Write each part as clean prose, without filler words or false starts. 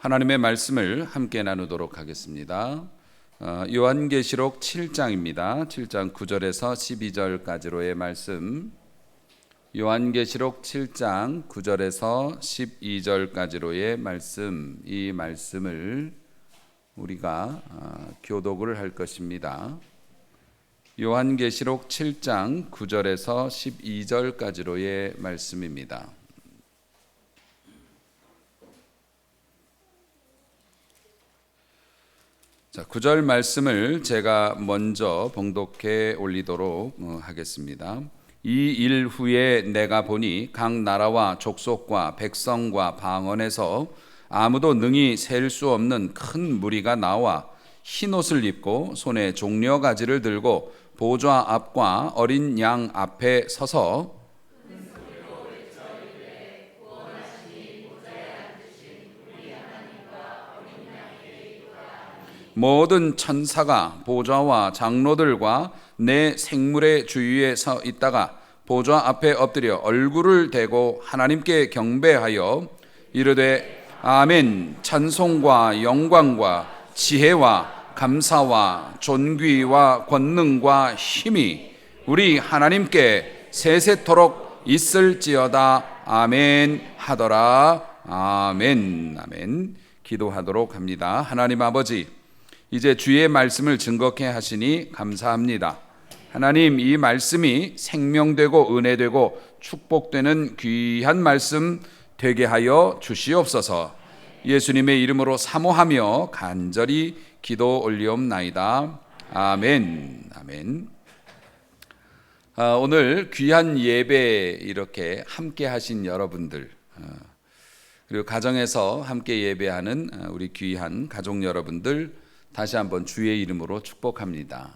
하나님의 말씀을 함께 나누도록 하겠습니다. 요한계시록 7장입니다. 7장 9절에서 12절까지로의 말씀. 요한계시록 7장 9절에서 12절까지로의 말씀. 이 말씀을 우리가 교독을 할 것입니다. 요한계시록 7장 9절에서 12절까지로의 말씀입니다. 자, 9절 말씀을 제가 먼저 봉독해 올리도록 하겠습니다. 이 일 후에 내가 보니 각 나라와 족속과 백성과 방언에서 아무도 능히 셀 수 없는 큰 무리가 나와 흰 옷을 입고 손에 종려 가지를 들고 보좌 앞과 어린 양 앞에 서서 모든 천사가 보좌와 장로들과 내 생물의 주위에 서 있다가 보좌 앞에 엎드려 얼굴을 대고 하나님께 경배하여 이르되 아멘. 찬송과 영광과 지혜와 감사와 존귀와 권능과 힘이 우리 하나님께 세세토록 있을지어다. 아멘 하더라. 아멘. 아멘. 기도하도록 합니다. 하나님 아버지, 이제 주의 말씀을 증거케 하시니 감사합니다. 하나님, 이 말씀이 생명되고 은혜되고 축복되는 귀한 말씀 되게 하여 주시옵소서. 예수님의 이름으로 사모하며 간절히 기도 올리옵나이다. 아멘. 아멘. 오늘 귀한 예배 이렇게 함께 하신 여러분들, 그리고 가정에서 함께 예배하는 우리 귀한 가족 여러분들, 다시 한번 주의 이름으로 축복합니다.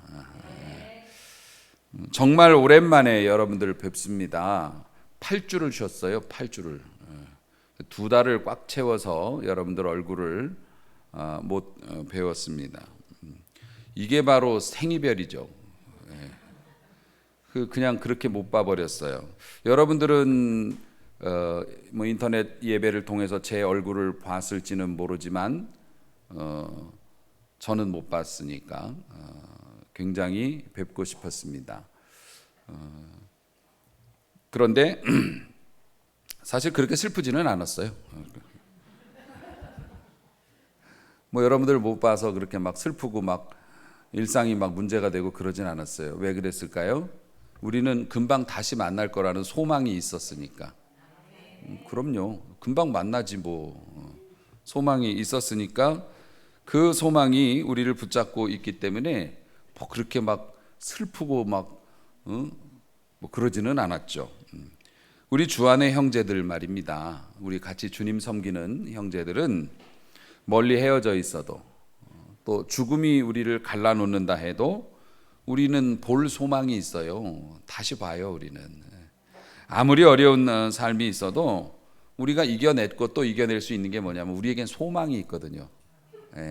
정말 오랜만에 여러분들을 뵙습니다. 8주를 쉬었어요. 8주를. 2달을 꽉 채워서 여러분들 얼굴을 못 배웠습니다. 이게 바로 생이별이죠. 그냥 그렇게 못 봐버렸어요. 여러분들은 뭐 인터넷 예배를 통해서 제 얼굴을 봤을지는 모르지만 저는 못 봤으니까 굉장히 뵙고 싶었습니다. 그런데 사실 그렇게 슬프지는 않았어요. 뭐 여러분들 못 봐서 그렇게 막 슬프고 막 일상이 막 문제가 되고 그러진 않았어요. 왜 그랬을까요? 우리는 금방 다시 만날 거라는 소망이 있었으니까. 그럼요. 금방 만나지 뭐. 소망이 있었으니까 그 소망이 우리를 붙잡고 있기 때문에 뭐 그렇게 막 슬프고 막 뭐 그러지는 않았죠. 우리 주 안의 형제들 말입니다. 우리 같이 주님 섬기는 형제들은 멀리 헤어져 있어도 또 죽음이 우리를 갈라놓는다 해도 우리는 볼 소망이 있어요. 다시 봐요. 우리는 아무리 어려운 삶이 있어도 우리가 이겨냈고 또 이겨낼 수 있는 게 뭐냐면 우리에겐 소망이 있거든요.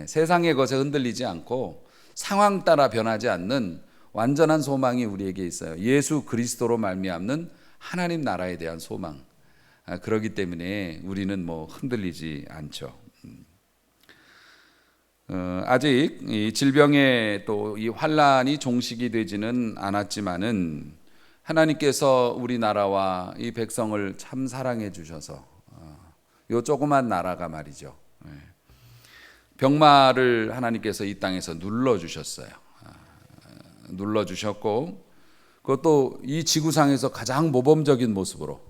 세상의 것에 흔들리지 않고 상황 따라 변하지 않는 완전한 소망이 우리에게 있어요. 예수 그리스도로 말미암는 하나님 나라에 대한 소망. 그렇기 때문에 우리는 뭐 흔들리지 않죠. 아직 이 질병의 또 이 환란이 종식이 되지는 않았지만은 하나님께서 우리나라와 이 백성을 참 사랑해 주셔서 요 조그만 나라가 말이죠. 병마를 하나님께서 이 땅에서 눌러주셨어요. 눌러주셨고 그것도 이 지구상에서 가장 모범적인 모습으로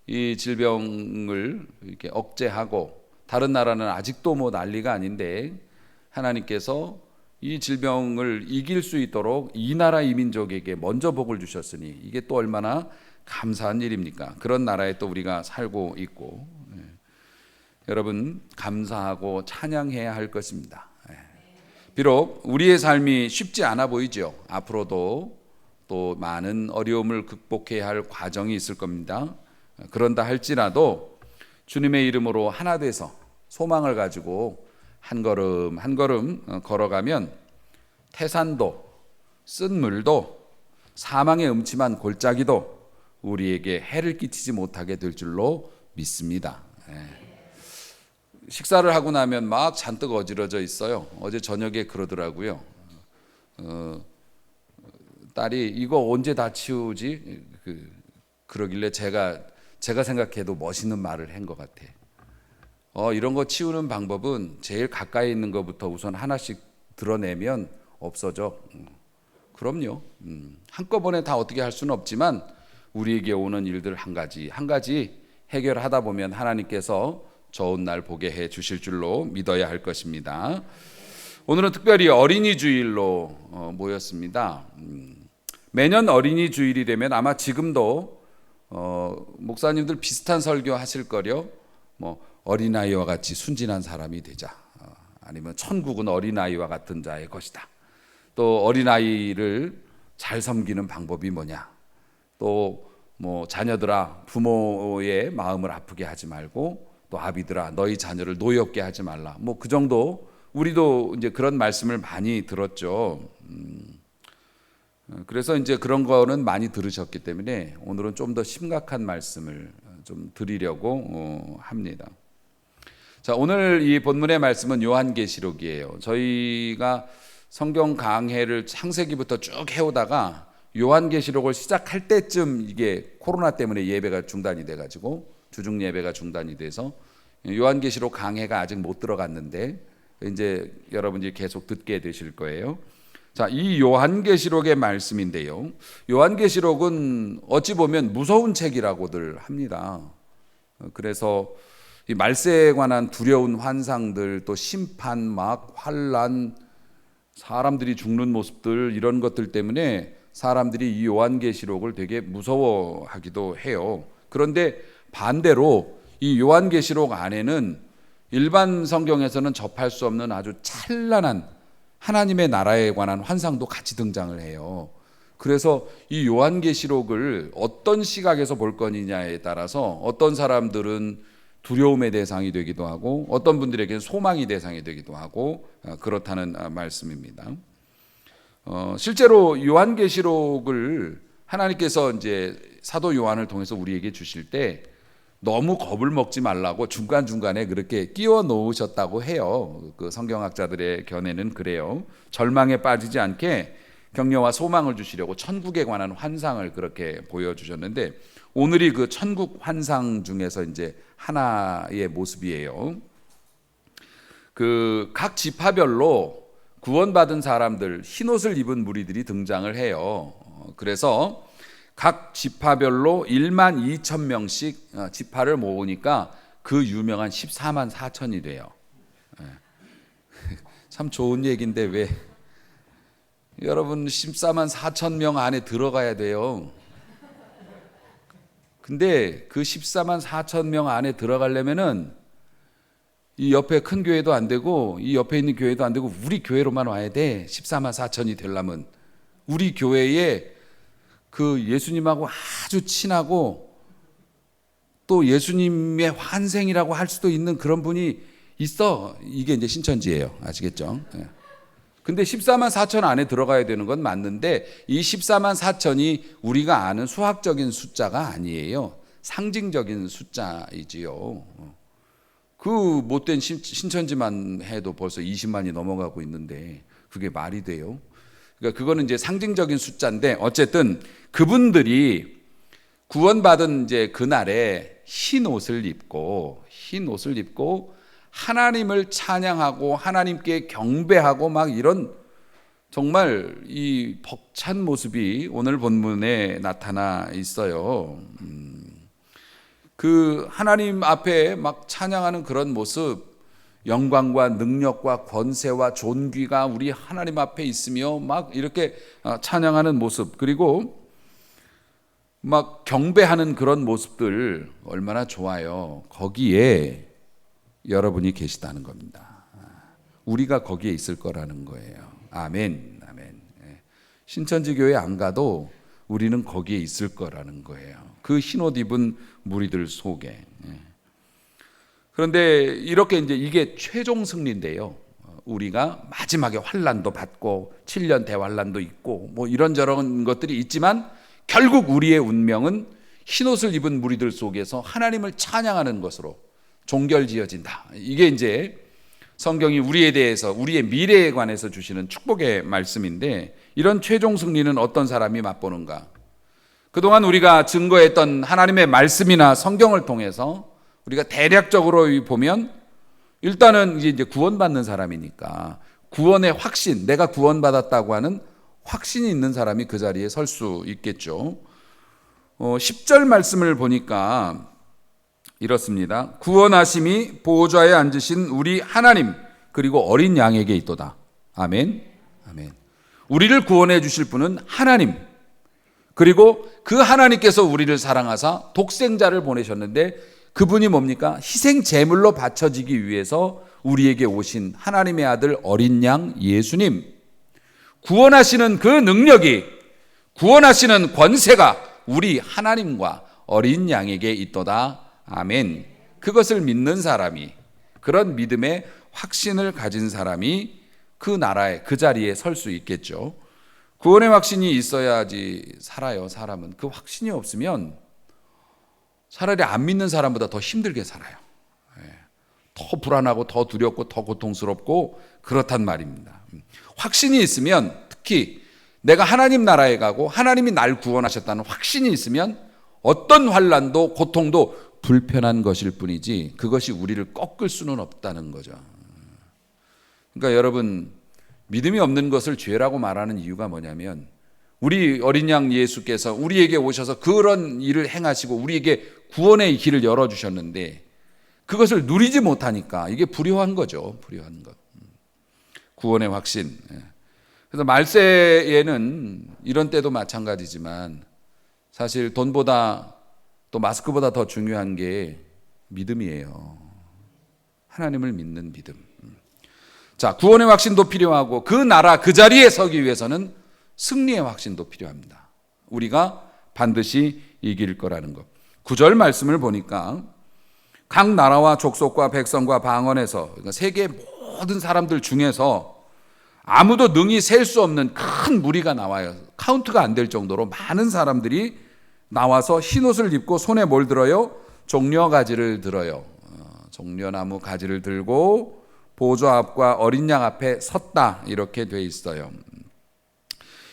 이 질병을 이렇게 억제하고, 다른 나라는 아직도 뭐 난리가 아닌데 하나님께서 이 질병을 이길 수 있도록 이 나라 이민족에게 먼저 복을 주셨으니 이게 또 얼마나 감사한 일입니까? 그런 나라에 또 우리가 살고 있고, 여러분 감사하고 찬양해야 할 것입니다. 비록 우리의 삶이 쉽지 않아 보이죠. 앞으로도 또 많은 어려움을 극복해야 할 과정이 있을 겁니다. 그런다 할지라도 주님의 이름으로 하나 돼서 소망을 가지고 한 걸음 한 걸음 걸어가면 태산도 쓴물도 사망의 음침한 골짜기도 우리에게 해를 끼치지 못하게 될 줄로 믿습니다. 식사를 하고 나면 막 잔뜩 어지러져 있어요. 어제 저녁에 그러더라고요. 딸이 이거 언제 다 치우지? 그러길래 제가 생각해도 멋있는 말을 한 것 같아. 이런 거 치우는 방법은 제일 가까이 있는 것부터 우선 하나씩 드러내면 없어져. 그럼요. 한꺼번에 다 어떻게 할 수는 없지만 우리에게 오는 일들 한 가지 해결하다 보면 하나님께서 좋은 날 보게 해 주실 줄로 믿어야 할 것입니다. 오늘은 특별히 어린이 주일로 모였습니다. 매년 어린이 주일이 되면 아마 지금도 목사님들 비슷한 설교 하실 거려. 뭐 어린아이와 같이 순진한 사람이 되자. 아니면 천국은 어린아이와 같은 자의 것이다. 또 어린아이를 잘 섬기는 방법이 뭐냐. 또 뭐 자녀들아 부모의 마음을 아프게 하지 말고 또 아비들아 너희 자녀를 노엽게 하지 말라. 뭐 그 정도 우리도 이제 그런 말씀을 많이 들었죠. 그래서 이제 그런 거는 많이 들으셨기 때문에 오늘은 좀 더 심각한 말씀을 좀 드리려고 합니다. 자, 오늘 이 본문의 말씀은 요한계시록이에요. 저희가 성경 강해를 창세기부터 쭉 해오다가 요한계시록을 시작할 때쯤 이게 코로나 때문에 예배가 중단이 돼가지고 주중 예배가 중단이 돼서 요한계시록 강해가 아직 못 들어갔는데 이제 여러분들이 계속 듣게 되실 거예요. 자, 이 요한계시록의 말씀인데요. 요한계시록은 어찌 보면 무서운 책이라고들 합니다. 그래서 이 말세에 관한 두려운 환상들, 또 심판, 막 환란, 사람들이 죽는 모습들 이런 것들 때문에 사람들이 이 요한계시록을 되게 무서워하기도 해요. 그런데 반대로 이 요한계시록 안에는 일반 성경에서는 접할 수 없는 아주 찬란한 하나님의 나라에 관한 환상도 같이 등장을 해요. 그래서 이 요한계시록을 어떤 시각에서 볼 거냐에 따라서 어떤 사람들은 두려움의 대상이 되기도 하고 어떤 분들에게는 소망의 대상이 되기도 하고 그렇다는 말씀입니다. 실제로 요한계시록을 하나님께서 이제 사도 요한을 통해서 우리에게 주실 때 너무 겁을 먹지 말라고 중간중간에 그렇게 끼워 놓으셨다고 해요. 그 성경학자들의 견해는 그래요. 절망에 빠지지 않게 격려와 소망을 주시려고 천국에 관한 환상을 그렇게 보여주셨는데 오늘이 그 천국 환상 중에서 이제 하나의 모습이에요. 그 각 지파별로 구원받은 사람들, 흰옷을 입은 무리들이 등장을 해요. 그래서 각 지파별로 1만 2천 명씩 지파를 모으니까 그 유명한 14만 4천이 돼요. 참 좋은 얘기인데 왜 여러분 14만 4천 명 안에 들어가야 돼요. 근데 그 14만 4천 명 안에 들어가려면은 이 옆에 큰 교회도 안 되고 이 옆에 있는 교회도 안 되고 우리 교회로만 와야 돼. 14만 4천이 되려면 우리 교회에 그 예수님하고 아주 친하고 또 예수님의 환생이라고 할 수도 있는 그런 분이 있어. 이게 이제 신천지예요. 아시겠죠? 근데 14만 4천 안에 들어가야 되는 건 맞는데 이 14만 4천이 우리가 아는 수학적인 숫자가 아니에요. 상징적인 숫자이지요. 그 못된 신천지만 해도 벌써 20만이 넘어가고 있는데 그게 말이 돼요? 그러니까 그거는 이제 상징적인 숫자인데 어쨌든 그분들이 구원받은 이제 그날에 흰 옷을 입고 하나님을 찬양하고 하나님께 경배하고 막 이런 정말 이 벅찬 모습이 오늘 본문에 나타나 있어요. 그 하나님 앞에 막 찬양하는 그런 모습, 영광과 능력과 권세와 존귀가 우리 하나님 앞에 있으며 막 이렇게 찬양하는 모습, 그리고 막 경배하는 그런 모습들 얼마나 좋아요. 거기에 여러분이 계시다는 겁니다. 우리가 거기에 있을 거라는 거예요. 아멘, 아멘. 신천지 교회 안 가도 우리는 거기에 있을 거라는 거예요. 그 흰옷 입은 무리들 속에. 그런데 이렇게 이제 이게 최종 승리인데요. 우리가 마지막에 환란도 받고 7년 대환란도 있고 뭐 이런저런 것들이 있지만 결국 우리의 운명은 흰옷을 입은 무리들 속에서 하나님을 찬양하는 것으로 종결지어진다. 이게 이제 성경이 우리에 대해서, 우리의 미래에 관해서 주시는 축복의 말씀인데, 이런 최종 승리는 어떤 사람이 맛보는가? 그동안 우리가 증거했던 하나님의 말씀이나 성경을 통해서 우리가 대략적으로 보면, 일단은 이제 구원받는 사람이니까 구원의 확신, 내가 구원받았다고 하는 확신이 있는 사람이 그 자리에 설 수 있겠죠. 10절 말씀을 보니까 이렇습니다. 구원하심이 보호자에 앉으신 우리 하나님 그리고 어린 양에게 있도다. 아멘. 아멘. 우리를 구원해 주실 분은 하나님, 그리고 그 하나님께서 우리를 사랑하사 독생자를 보내셨는데, 그분이 뭡니까? 희생 제물로 바쳐지기 위해서 우리에게 오신 하나님의 아들 어린 양 예수님. 구원하시는 그 능력이, 구원하시는 권세가 우리 하나님과 어린 양에게 있도다. 아멘. 그것을 믿는 사람이, 그런 믿음의 확신을 가진 사람이 그 나라에, 그 자리에 설 수 있겠죠. 구원의 확신이 있어야지 살아요. 사람은 그 확신이 없으면 차라리 안 믿는 사람보다 더 힘들게 살아요. 더 불안하고 더 두렵고 더 고통스럽고 그렇단 말입니다. 확신이 있으면, 특히 내가 하나님 나라에 가고 하나님이 날 구원하셨다는 확신이 있으면 어떤 환난도 고통도 불편한 것일 뿐이지 그것이 우리를 꺾을 수는 없다는 거죠. 그러니까 여러분, 믿음이 없는 것을 죄라고 말하는 이유가 뭐냐면, 우리 어린 양 예수께서 우리에게 오셔서 그런 일을 행하시고 우리에게 구원의 길을 열어주셨는데 그것을 누리지 못하니까 이게 불효한 거죠. 불효한 것. 구원의 확신. 그래서 말세에는 이런 때도 마찬가지지만 사실 돈보다 또 마스크보다 더 중요한 게 믿음이에요. 하나님을 믿는 믿음. 자, 구원의 확신도 필요하고 그 나라 그 자리에 서기 위해서는 승리의 확신도 필요합니다. 우리가 반드시 이길 거라는 것. 9절 말씀을 보니까 각 나라와 족속과 백성과 방언에서, 그러니까 세계 모든 사람들 중에서 아무도 능히 셀 수 없는 큰 무리가 나와요. 카운트가 안 될 정도로 많은 사람들이 나와서 흰옷을 입고 손에 뭘 들어요? 종려 가지를 들어요. 종려나무 가지를 들고 보좌 앞과 어린 양 앞에 섰다, 이렇게 돼 있어요.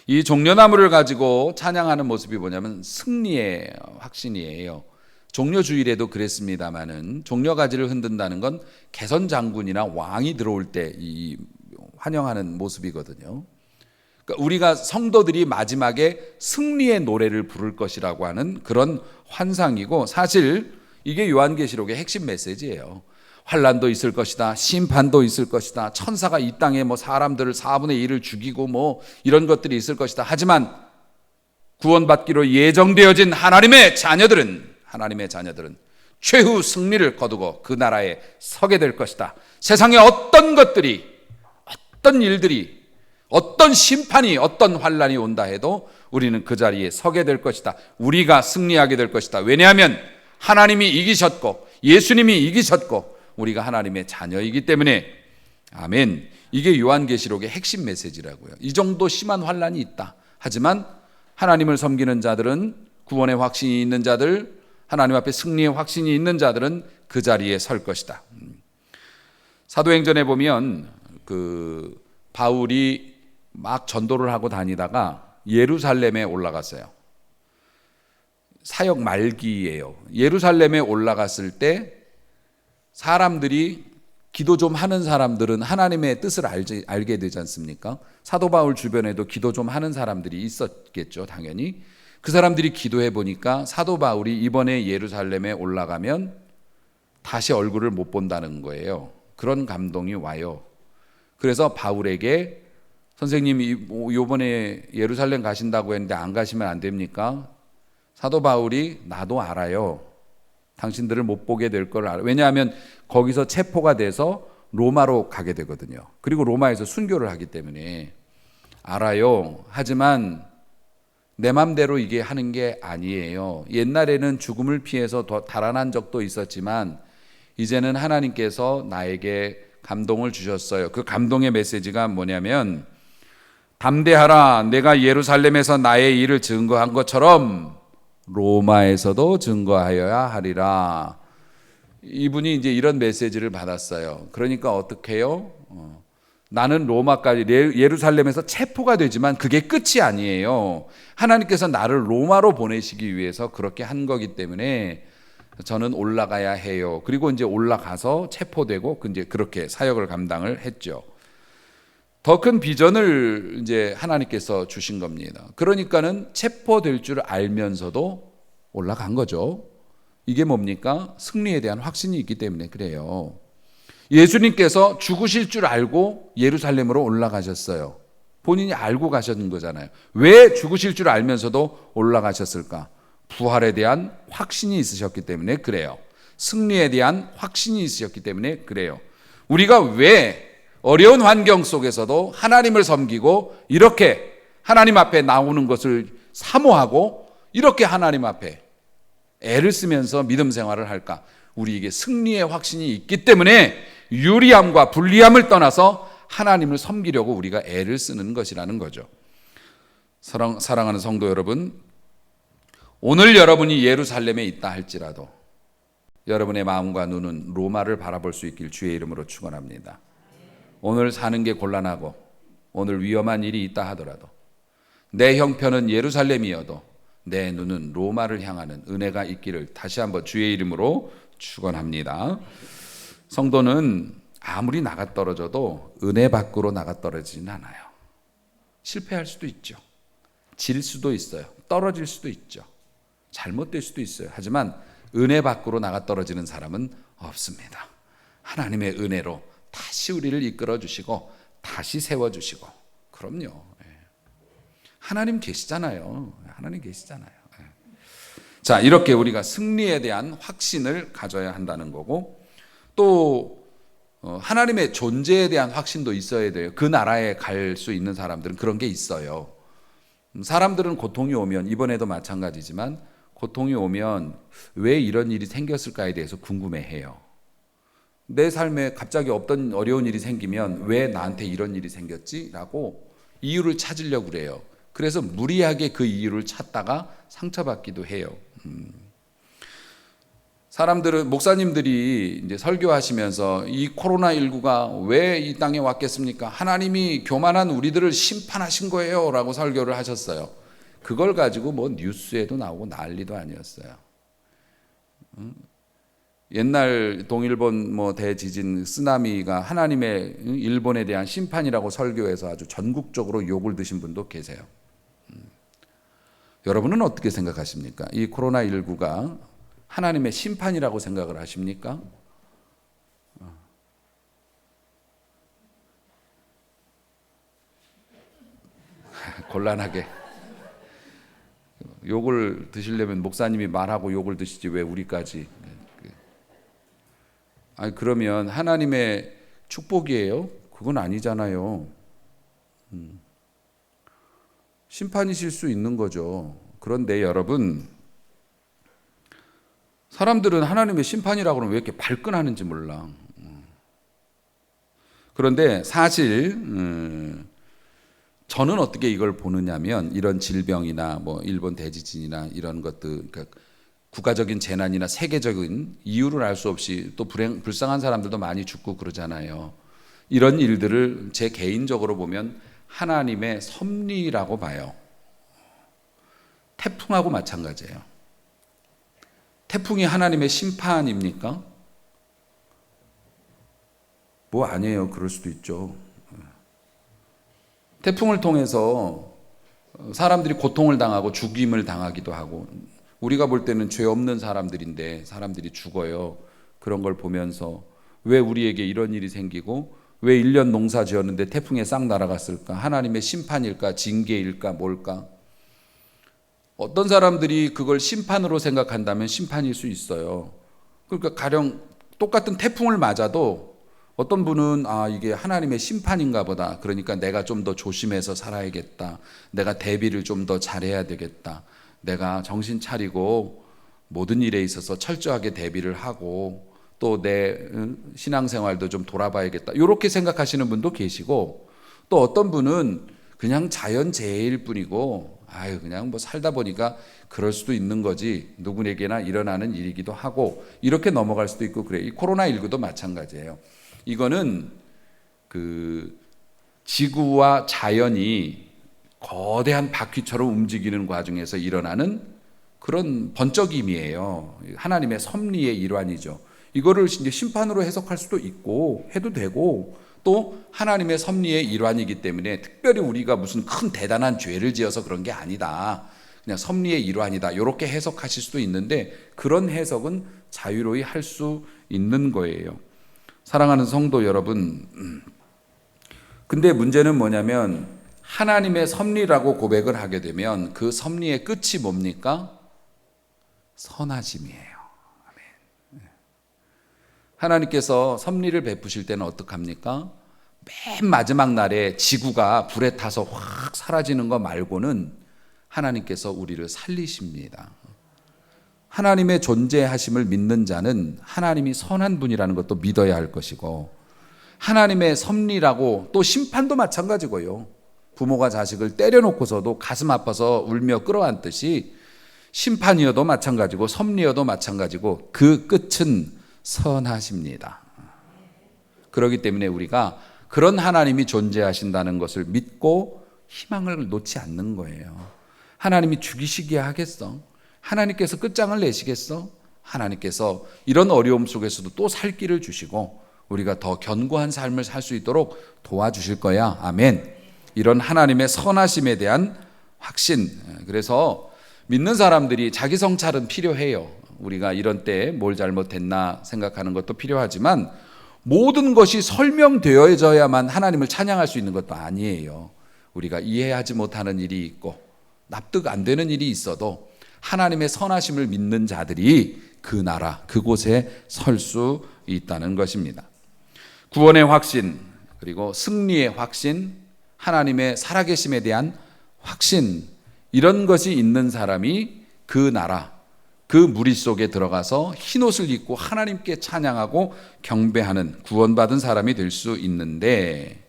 이 종려나무를 가지고 찬양하는 모습이 뭐냐면 승리의 확신이에요. 종려주일에도 그랬습니다마는 종려가지를 흔든다는 건 개선 장군이나 왕이 들어올 때 이 환영하는 모습이거든요. 그러니까 우리가 성도들이 마지막에 승리의 노래를 부를 것이라고 하는 그런 환상이고, 사실 이게 요한계시록의 핵심 메시지예요. 환난도 있을 것이다, 심판도 있을 것이다, 천사가 이 땅에 뭐 사람들을 4분의 1을 죽이고 뭐 이런 것들이 있을 것이다. 하지만 구원받기로 예정되어진 하나님의 자녀들은 최후 승리를 거두고 그 나라에 서게 될 것이다. 세상에 어떤 것들이, 어떤 일들이, 어떤 심판이, 어떤 환난이 온다 해도 우리는 그 자리에 서게 될 것이다. 우리가 승리하게 될 것이다. 왜냐하면 하나님이 이기셨고 예수님이 이기셨고 우리가 하나님의 자녀이기 때문에. 아멘. 이게 요한계시록의 핵심 메시지라고요. 이 정도 심한 환난이 있다. 하지만 하나님을 섬기는 자들은, 구원의 확신이 있는 자들, 하나님 앞에 승리의 확신이 있는 자들은 그 자리에 설 것이다. 사도행전에 보면 그 바울이 막 전도를 하고 다니다가 예루살렘에 올라갔어요. 사역 말기예요. 예루살렘에 올라갔을 때 사람들이, 기도 좀 하는 사람들은 하나님의 뜻을 알게 되지 않습니까? 사도 바울 주변에도 기도 좀 하는 사람들이 있었겠죠, 당연히. 그 사람들이 기도해 보니까 사도 바울이 이번에 예루살렘에 올라가면 다시 얼굴을 못 본다는 거예요. 그런 감동이 와요. 그래서 바울에게, 선생님 이번에 예루살렘 가신다고 했는데 안 가시면 안 됩니까? 사도 바울이, 나도 알아요. 당신들을 못 보게 될 걸 알아요. 왜냐하면 거기서 체포가 돼서 로마로 가게 되거든요. 그리고 로마에서 순교를 하기 때문에 알아요. 하지만 내 맘대로 이게 하는 게 아니에요. 옛날에는 죽음을 피해서 더 달아난 적도 있었지만 이제는 하나님께서 나에게 감동을 주셨어요. 그 감동의 메시지가 뭐냐면, 담대하라. 내가 예루살렘에서 나의 일을 증거한 것처럼 로마에서도 증거하여야 하리라. 이분이 이제 이런 메시지를 받았어요. 그러니까 어떻게 해요? 나는 로마까지 예루살렘에서 체포가 되지만 그게 끝이 아니에요. 하나님께서 나를 로마로 보내시기 위해서 그렇게 한 거기 때문에 저는 올라가야 해요. 그리고 이제 올라가서 체포되고 이제 그렇게 사역을 감당을 했죠. 더 큰 비전을 이제 하나님께서 주신 겁니다. 그러니까는 체포될 줄 알면서도 올라간 거죠. 이게 뭡니까? 승리에 대한 확신이 있기 때문에 그래요. 예수님께서 죽으실 줄 알고 예루살렘으로 올라가셨어요. 본인이 알고 가셨는 거잖아요. 왜 죽으실 줄 알면서도 올라가셨을까? 부활에 대한 확신이 있으셨기 때문에 그래요. 승리에 대한 확신이 있으셨기 때문에 그래요. 우리가 왜 어려운 환경 속에서도 하나님을 섬기고 이렇게 하나님 앞에 나오는 것을 사모하고 이렇게 하나님 앞에 애를 쓰면서 믿음 생활을 할까? 우리에게 승리의 확신이 있기 때문에 유리함과 불리함을 떠나서 하나님을 섬기려고 우리가 애를 쓰는 것이라는 거죠. 사랑하는 성도 여러분, 오늘 여러분이 예루살렘에 있다 할지라도 여러분의 마음과 눈은 로마를 바라볼 수 있길 주의 이름으로 축원합니다. 오늘 사는 게 곤란하고 오늘 위험한 일이 있다 하더라도 내 형편은 예루살렘이어도 내 눈은 로마를 향하는 은혜가 있기를 다시 한번 주의 이름으로 축원합니다. 성도는 아무리 나가 떨어져도 은혜 밖으로 나가 떨어지진 않아요. 실패할 수도 있죠. 질 수도 있어요. 떨어질 수도 있죠. 잘못될 수도 있어요. 하지만 은혜 밖으로 나가 떨어지는 사람은 없습니다. 하나님의 은혜로 다시 우리를 이끌어 주시고 다시 세워 주시고 그럼요. 하나님 계시잖아요. 하나님 계시잖아요. 자, 이렇게 우리가 승리에 대한 확신을 가져야 한다는 거고 또 하나님의 존재에 대한 확신도 있어야 돼요. 그 나라에 갈 수 있는 사람들은 그런 게 있어요. 사람들은 고통이 오면 이번에도 마찬가지지만 고통이 오면 왜 이런 일이 생겼을까에 대해서 궁금해해요. 내 삶에 갑자기 없던 어려운 일이 생기면 왜 나한테 이런 일이 생겼지? 라고 이유를 찾으려고 그래요. 그래서 무리하게 그 이유를 찾다가 상처받기도 해요. 사람들은 목사님들이 이제 설교하시면서 이 코로나19가 왜 이 땅에 왔겠습니까? 하나님이 교만한 우리들을 심판하신 거예요라고 설교를 하셨어요. 그걸 가지고 뭐 뉴스에도 나오고 난리도 아니었어요. 옛날 동일본 뭐 대지진 쓰나미가 하나님의 일본에 대한 심판이라고 설교해서 아주 전국적으로 욕을 드신 분도 계세요. 여러분은 어떻게 생각하십니까? 이 코로나19가 하나님의 심판이라고 생각을 하십니까? 곤란하게 욕을 드시려면 목사님이 말하고 욕을 드시지 왜 우리까지? 아니 그러면 하나님의 축복이에요? 그건 아니잖아요. 심판이실 수 있는 거죠. 그런데 여러분, 사람들은 하나님의 심판이라고 그러면 왜 이렇게 발끈하는지 몰라. 그런데 사실 저는 어떻게 이걸 보느냐면 이런 질병이나 뭐 일본 대지진이나 이런 것들, 그러니까 국가적인 재난이나 세계적인 이유를 알 수 없이 또 불쌍한 사람들도 많이 죽고 그러잖아요. 이런 일들을 제 개인적으로 보면 하나님의 섭리라고 봐요. 태풍하고 마찬가지예요. 태풍이 하나님의 심판입니까? 뭐 아니에요. 그럴 수도 있죠. 태풍을 통해서 사람들이 고통을 당하고 죽임을 당하기도 하고 우리가 볼 때는 죄 없는 사람들인데 사람들이 죽어요. 그런 걸 보면서 왜 우리에게 이런 일이 생기고 왜 1년 농사 지었는데 태풍에 싹 날아갔을까? 하나님의 심판일까? 징계일까? 뭘까? 어떤 사람들이 그걸 심판으로 생각한다면 심판일 수 있어요. 그러니까 가령 똑같은 태풍을 맞아도 어떤 분은 이게 하나님의 심판인가 보다. 그러니까 내가 좀 더 조심해서 살아야겠다. 내가 대비를 좀 더 잘해야 되겠다. 내가 정신 차리고 모든 일에 있어서 철저하게 대비를 하고 또 내 신앙생활도 좀 돌아봐야겠다. 이렇게 생각하시는 분도 계시고 또 어떤 분은 그냥 자연재해일 뿐이고 아유 그냥 뭐 살다 보니까 그럴 수도 있는 거지, 누구에게나 일어나는 일이기도 하고 이렇게 넘어갈 수도 있고 그래. 이 코로나19도 마찬가지예요. 이거는 그 지구와 자연이 거대한 바퀴처럼 움직이는 과정에서 일어나는 그런 번쩍임이에요. 하나님의 섭리의 일환이죠. 이거를 이제 심판으로 해석할 수도 있고 해도 되고, 또 하나님의 섭리의 일환이기 때문에 특별히 우리가 무슨 큰 대단한 죄를 지어서 그런 게 아니다, 그냥 섭리의 일환이다, 이렇게 해석하실 수도 있는데 그런 해석은 자유로이 할 수 있는 거예요. 사랑하는 성도 여러분, 근데 문제는 뭐냐면 하나님의 섭리라고 고백을 하게 되면 그 섭리의 끝이 뭡니까? 선하심이에요. 아멘. 하나님께서 섭리를 베푸실 때는 어떡합니까? 맨 마지막 날에 지구가 불에 타서 확 사라지는 거 말고는 하나님께서 우리를 살리십니다. 하나님의 존재하심을 믿는 자는 하나님이 선한 분이라는 것도 믿어야 할 것이고, 하나님의 섭리라고, 또 심판도 마찬가지고요. 부모가 자식을 때려놓고서도 가슴 아파서 울며 끌어안듯이 심판이어도 마찬가지고 섭리여도 마찬가지고 그 끝은 선하십니다. 그렇기 때문에 우리가 그런 하나님이 존재하신다는 것을 믿고 희망을 놓지 않는 거예요. 하나님이 죽이시기야 하겠어? 하나님께서 끝장을 내시겠어? 하나님께서 이런 어려움 속에서도 또 살 길을 주시고 우리가 더 견고한 삶을 살 수 있도록 도와주실 거야. 아멘. 이런 하나님의 선하심에 대한 확신. 그래서 믿는 사람들이 자기 성찰은 필요해요. 우리가 이런 때 뭘 잘못했나 생각하는 것도 필요하지만 모든 것이 설명되어져야만 하나님을 찬양할 수 있는 것도 아니에요. 우리가 이해하지 못하는 일이 있고 납득 안 되는 일이 있어도 하나님의 선하심을 믿는 자들이 그 나라, 그곳에 설 수 있다는 것입니다. 구원의 확신, 그리고 승리의 확신, 하나님의 살아계심에 대한 확신, 이런 것이 있는 사람이 그 나라, 그 무리 속에 들어가서 흰옷을 입고 하나님께 찬양하고 경배하는 구원받은 사람이 될 수 있는데,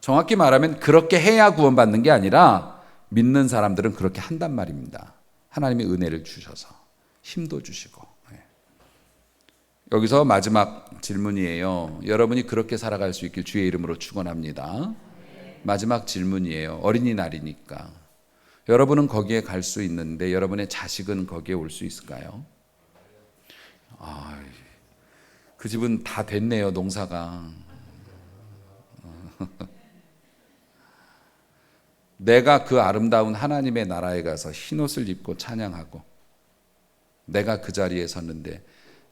정확히 말하면 그렇게 해야 구원받는 게 아니라 믿는 사람들은 그렇게 한단 말입니다. 하나님의 은혜를 주셔서 힘도 주시고. 여기서 마지막 질문이에요. 여러분이 그렇게 살아갈 수 있길 주의 이름으로 축원합니다. 마지막 질문이에요. 어린이날이니까 여러분은 거기에 갈 수 있는데 여러분의 자식은 거기에 올 수 있을까요? 그 집은 다 됐네요, 농사가. 내가 그 아름다운 하나님의 나라에 가서 흰옷을 입고 찬양하고 내가 그 자리에 섰는데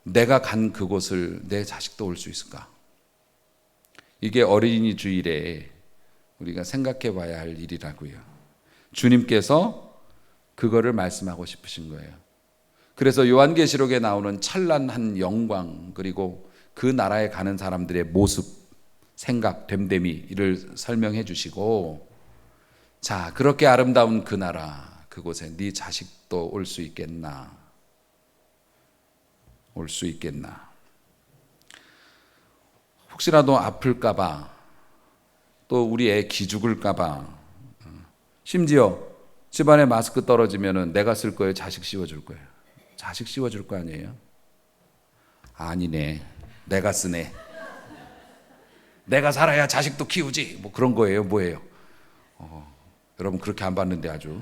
내가 간 그곳을 내 자식도 올 수 있을까? 이게 어린이 주일에 우리가 생각해 봐야 할 일이라고요. 주님께서 그거를 말씀하고 싶으신 거예요. 그래서 요한계시록에 나오는 찬란한 영광, 그리고 그 나라에 가는 사람들의 모습, 생각, 됨됨이를 설명해 주시고, 자, 그렇게 아름다운 그 나라, 그곳에 네 자식도 올 수 있겠나? 올 수 있겠나? 혹시라도 아플까봐, 또 우리 애 기죽을까봐, 심지어 집안에 마스크 떨어지면은 내가 쓸 거예요, 자식 씌워줄 거예요? 자식 씌워줄 거 아니에요? 아니네, 내가 쓰네. 내가 살아야 자식도 키우지. 뭐 그런 거예요, 뭐예요? 여러분 그렇게 안 봤는데 아주.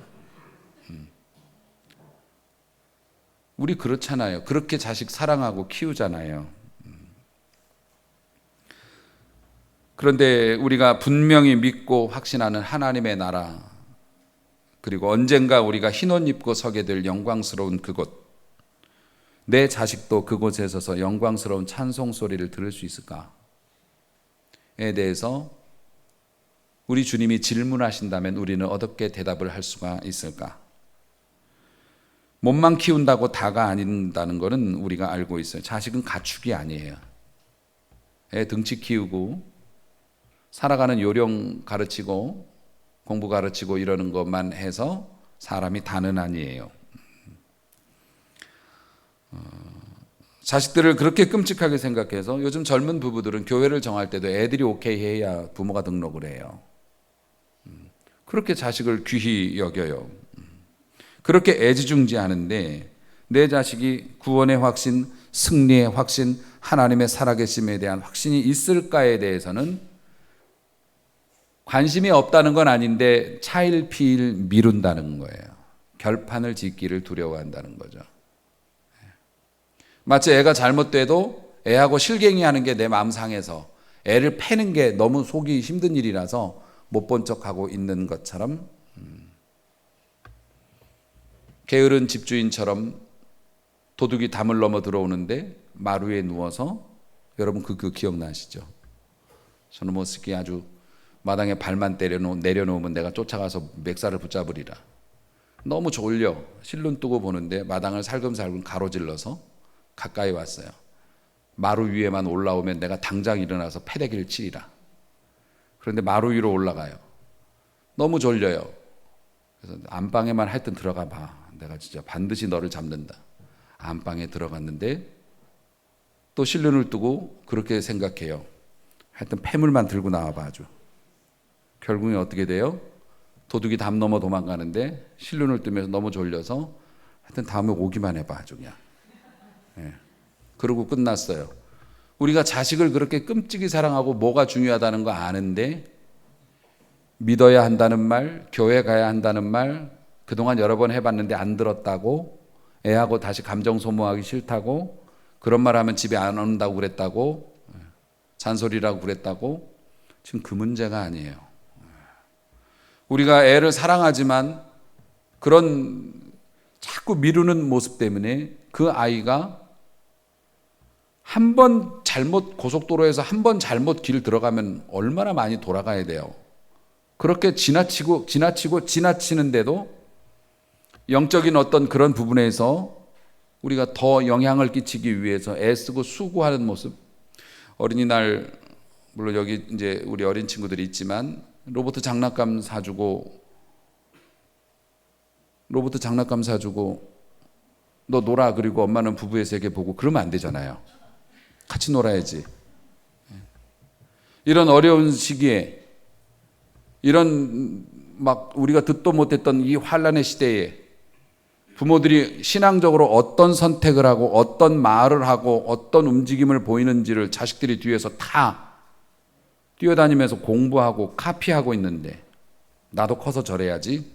우리 그렇잖아요. 그렇게 자식 사랑하고 키우잖아요. 그런데 우리가 분명히 믿고 확신하는 하나님의 나라, 그리고 언젠가 우리가 흰옷 입고 서게 될 영광스러운 그곳, 내 자식도 그곳에 서서 영광스러운 찬송 소리를 들을 수 있을까에 대해서 우리 주님이 질문하신다면 우리는 어떻게 대답을 할 수가 있을까? 몸만 키운다고 다가 아닌다는 것은 우리가 알고 있어요. 자식은 가축이 아니에요. 애 등치 키우고 살아가는 요령 가르치고 공부 가르치고 이러는 것만 해서 사람이 다는 아니에요. 자식들을 그렇게 끔찍하게 생각해서 요즘 젊은 부부들은 교회를 정할 때도 애들이 오케이 해야 부모가 등록을 해요. 그렇게 자식을 귀히 여겨요. 그렇게 애지중지하는데 내 자식이 구원의 확신, 승리의 확신, 하나님의 살아계심에 대한 확신이 있을까에 대해서는 관심이 없다는 건 아닌데 차일피일 미룬다는 거예요. 결판을 짓기를 두려워한다는 거죠. 마치 애가 잘못돼도 애하고 실갱이 하는 게 내 마음 상해서 애를 패는 게 너무 속이 힘든 일이라서 못 본 척하고 있는 것처럼, 게으른 집주인처럼 도둑이 담을 넘어 들어오는데 마루 위에 누워서, 여러분 그 기억나시죠? 저는 뭐 스키 아주 마당에 발만 내려놓으면 내가 쫓아가서 맥살을 붙잡으리라. 너무 졸려 실눈 뜨고 보는데 마당을 살금살금 가로질러서 가까이 왔어요. 마루 위에만 올라오면 내가 당장 일어나서 패대기를 치리라. 그런데 마루 위로 올라가요. 너무 졸려요. 그래서 안방에만 하여튼 들어가 봐. 내가 진짜 반드시 너를 잡는다. 안방에 들어갔는데 또 실눈을 뜨고 그렇게 생각해요. 하여튼 폐물만 들고 나와봐 아주. 결국에 어떻게 돼요? 도둑이 담 넘어 도망가는데 실눈을 뜨면서 너무 졸려서 하여튼 다음에 오기만 해봐 아주 그냥. 그러고 끝났어요. 우리가 자식을 그렇게 끔찍이 사랑하고 뭐가 중요하다는 거 아는데 믿어야 한다는 말, 교회 가야 한다는 말 그동안 여러 번 해봤는데 안 들었다고, 애하고 다시 감정 소모하기 싫다고, 그런 말 하면 집에 안 온다고 그랬다고, 잔소리라고 그랬다고. 지금 그 문제가 아니에요. 우리가 애를 사랑하지만 그런 자꾸 미루는 모습 때문에 그 아이가 한 번 잘못, 고속도로에서 한 번 잘못 길 들어가면 얼마나 많이 돌아가야 돼요. 그렇게 지나치는데도 영적인 어떤 그런 부분에서 우리가 더 영향을 끼치기 위해서 애쓰고 수고하는 모습. 어린이날, 물론 여기 이제 우리 어린 친구들이 있지만 로봇 장난감 사주고 너 놀아, 그리고 엄마는 부부의 세계 보고, 그러면 안 되잖아요. 같이 놀아야지. 이런 어려운 시기에, 이런 막 우리가 듣도 못했던 이 환란의 시대에 부모들이 신앙적으로 어떤 선택을 하고 어떤 말을 하고 어떤 움직임을 보이는지를 자식들이 뒤에서 다 뛰어다니면서 공부하고 카피하고 있는데, 나도 커서 저래야지.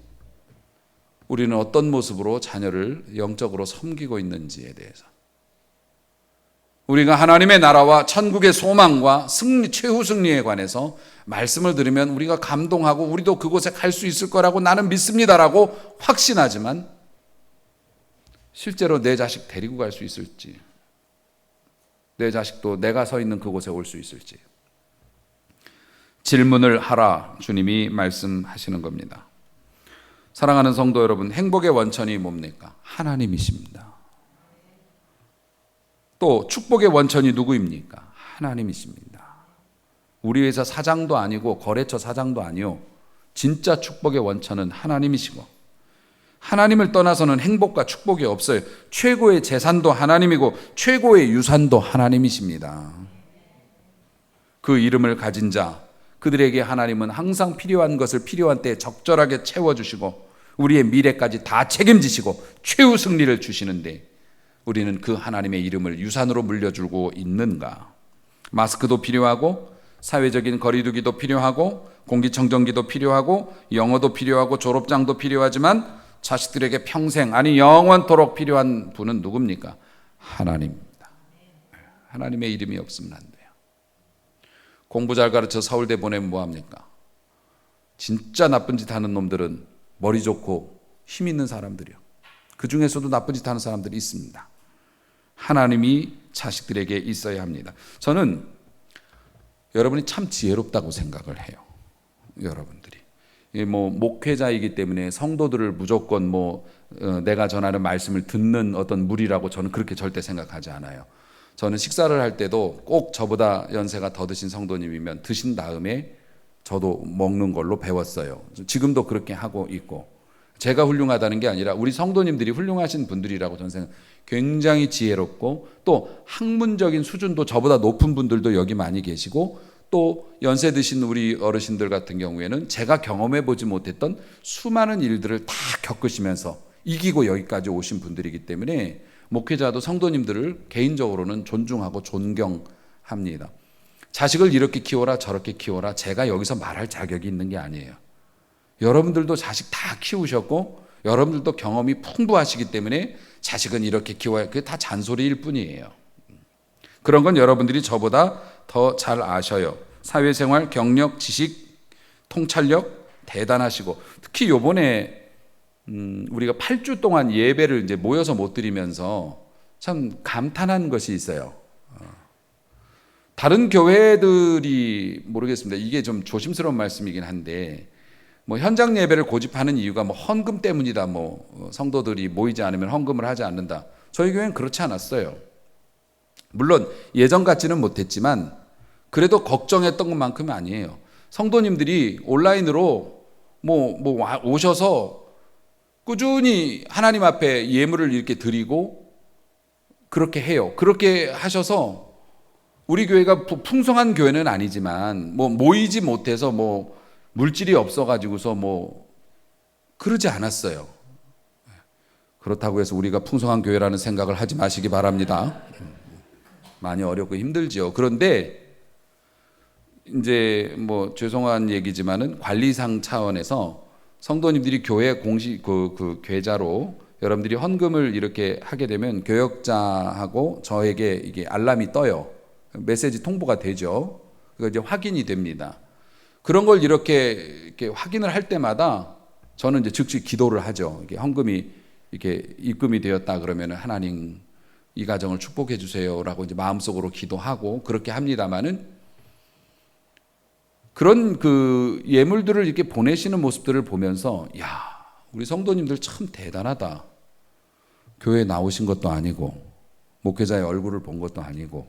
우리는 어떤 모습으로 자녀를 영적으로 섬기고 있는지에 대해서, 우리가 하나님의 나라와 천국의 소망과 승리, 최후 승리에 관해서 말씀을 들으면 우리가 감동하고 우리도 그곳에 갈 수 있을 거라고 나는 믿습니다라고 확신하지만 실제로 내 자식 데리고 갈 수 있을지, 내 자식도 내가 서 있는 그곳에 올 수 있을지 질문을 하라, 주님이 말씀하시는 겁니다. 사랑하는 성도 여러분, 행복의 원천이 뭡니까? 하나님이십니다. 또 축복의 원천이 누구입니까? 하나님이십니다. 우리 회사 사장도 아니고 거래처 사장도 아니요, 진짜 축복의 원천은 하나님이시고, 하나님을 떠나서는 행복과 축복이 없어요. 최고의 재산도 하나님이고 최고의 유산도 하나님이십니다. 그 이름을 가진 자, 그들에게 하나님은 항상 필요한 것을 필요한 때에 적절하게 채워주시고 우리의 미래까지 다 책임지시고 최후 승리를 주시는데, 우리는 그 하나님의 이름을 유산으로 물려주고 있는가? 마스크도 필요하고 사회적인 거리두기도 필요하고 공기청정기도 필요하고 영어도 필요하고 졸업장도 필요하지만 자식들에게 평생, 아니 영원토록 필요한 분은 누굽니까? 하나님입니다. 하나님의 이름이 없으면 안 돼요. 공부 잘 가르쳐 서울대 보내면 뭐합니까? 진짜 나쁜 짓 하는 놈들은 머리 좋고 힘 있는 사람들이요, 그 중에서도 나쁜 짓 하는 사람들이 있습니다. 하나님이 자식들에게 있어야 합니다. 저는 여러분이 참 지혜롭다고 생각을 해요. 여러분들이 뭐 목회자이기 때문에 성도들을 무조건 내가 전하는 말씀을 듣는 어떤 무리라고 저는 그렇게 절대 생각하지 않아요. 저는 식사를 할 때도 꼭 저보다 연세가 더 드신 성도님이면 드신 다음에 저도 먹는 걸로 배웠어요. 지금도 그렇게 하고 있고, 제가 훌륭하다는 게 아니라 우리 성도님들이 훌륭하신 분들이라고 저는 생각해요. 굉장히 지혜롭고 또 학문적인 수준도 저보다 높은 분들도 여기 많이 계시고, 또 연세 드신 우리 어르신들 같은 경우에는 제가 경험해 보지 못했던 수많은 일들을 다 겪으시면서 이기고 여기까지 오신 분들이기 때문에 목회자도 성도님들을 개인적으로는 존중하고 존경합니다. 자식을 이렇게 키워라 저렇게 키워라 제가 여기서 말할 자격이 있는 게 아니에요. 여러분들도 자식 다 키우셨고 여러분들도 경험이 풍부하시기 때문에 자식은 이렇게 키워야, 그게 다 잔소리일 뿐이에요. 그런 건 여러분들이 저보다 더 잘 아셔요. 사회생활, 경력, 지식, 통찰력 대단하시고, 특히 요번에 우리가 8주 동안 예배를 이제 모여서 못 드리면서 참 감탄한 것이 있어요. 다른 교회들이 모르겠습니다. 이게 좀 조심스러운 말씀이긴 한데, 뭐 현장 예배를 고집하는 이유가 뭐 헌금 때문이다, 뭐 성도들이 모이지 않으면 헌금을 하지 않는다. 저희 교회는 그렇지 않았어요. 물론 예전 같지는 못했지만 그래도 걱정했던 것만큼은 아니에요. 성도님들이 온라인으로 오셔서 꾸준히 하나님 앞에 예물을 이렇게 드리고 그렇게 해요. 그렇게 하셔서 우리 교회가 풍성한 교회는 아니지만 모이지 못해서 물질이 없어가지고서 그러지 않았어요. 그렇다고 해서 우리가 풍성한 교회라는 생각을 하지 마시기 바랍니다. 많이 어렵고 힘들지요. 그런데 이제 죄송한 얘기지만은 관리상 차원에서 성도님들이 교회 공식 그 계좌로 여러분들이 헌금을 이렇게 하게 되면 교역자하고 저에게 이게 알람이 떠요. 메시지 통보가 되죠. 그거 이제 확인이 됩니다. 그런 걸 이렇게 확인을 할 때마다 저는 이제 즉시 기도를 하죠. 이게 헌금이 이렇게 입금이 되었다 그러면 하나님 이 가정을 축복해 주세요라고 이제 마음속으로 기도하고 그렇게 합니다만은, 그런 그 예물들을 이렇게 보내시는 모습들을 보면서 야, 우리 성도님들 참 대단하다. 교회 나오신 것도 아니고 목회자의 얼굴을 본 것도 아니고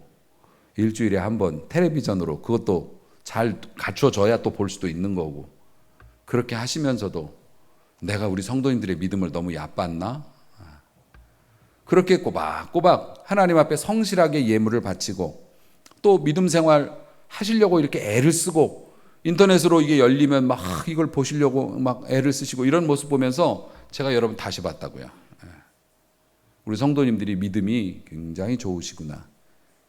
일주일에 한 번 텔레비전으로 그것도 잘 갖춰져야 또 볼 수도 있는 거고, 그렇게 하시면서도 내가 우리 성도님들의 믿음을 너무 얕봤나? 그렇게 꼬박꼬박 하나님 앞에 성실하게 예물을 바치고 또 믿음 생활 하시려고 이렇게 애를 쓰고 인터넷으로 이게 열리면 막 이걸 보시려고 막 애를 쓰시고 이런 모습 보면서 제가 여러분 다시 봤다고요. 우리 성도님들이 믿음이 굉장히 좋으시구나.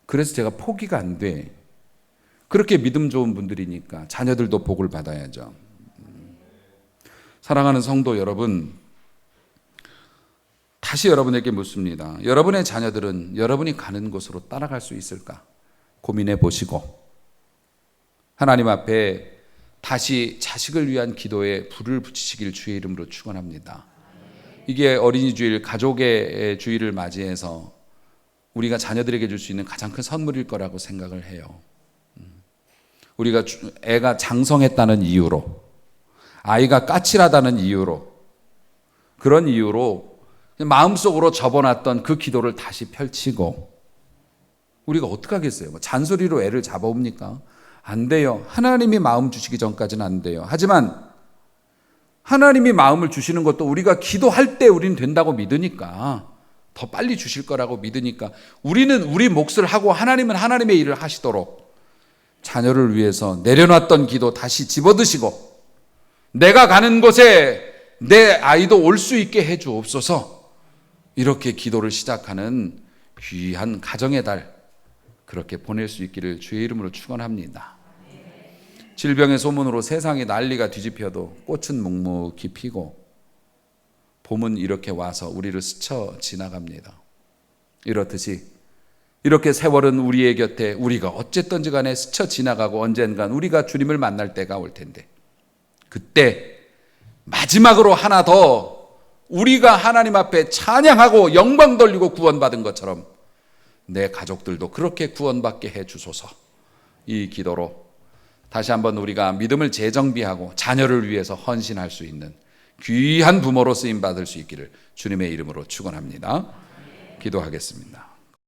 그래서 제가 포기가 안 돼. 그렇게 믿음 좋은 분들이니까 자녀들도 복을 받아야죠. 사랑하는 성도 여러분, 다시 여러분에게 묻습니다. 여러분의 자녀들은 여러분이 가는 곳으로 따라갈 수 있을까? 고민해 보시고 하나님 앞에 다시 자식을 위한 기도에 불을 붙이시길 주의 이름으로 축원합니다. 이게 어린이 주일, 가족의 주일을 맞이해서 우리가 자녀들에게 줄 수 있는 가장 큰 선물일 거라고 생각을 해요. 우리가 애가 장성했다는 이유로, 아이가 까칠하다는 이유로, 그런 이유로 마음속으로 접어놨던 그 기도를 다시 펼치고, 우리가 어떻게 하겠어요? 잔소리로 애를 잡아옵니까? 안 돼요. 하나님이 마음 주시기 전까지는 안 돼요. 하지만 하나님이 마음을 주시는 것도 우리가 기도할 때 우리는 된다고 믿으니까, 더 빨리 주실 거라고 믿으니까 우리는 우리 몫을 하고 하나님은 하나님의 일을 하시도록 자녀를 위해서 내려놨던 기도 다시 집어드시고, 내가 가는 곳에 내 아이도 올 수 있게 해 주옵소서, 이렇게 기도를 시작하는 귀한 가정의 달 그렇게 보낼 수 있기를 주의 이름으로 축원합니다. 질병의 소문으로 세상이 난리가 뒤집혀도 꽃은 묵묵히 피고 봄은 이렇게 와서 우리를 스쳐 지나갑니다. 이렇듯이 이렇게 세월은 우리의 곁에 우리가 어쨌든지 간에 스쳐 지나가고 언젠간 우리가 주님을 만날 때가 올 텐데, 그때 마지막으로 하나 더 우리가 하나님 앞에 찬양하고 영광 돌리고 구원받은 것처럼 내 가족들도 그렇게 구원받게 해 주소서. 이 기도로 다시 한번 우리가 믿음을 재정비하고 자녀를 위해서 헌신할 수 있는 귀한 부모로 쓰임 받을 수 있기를 주님의 이름으로 축원합니다. 기도하겠습니다.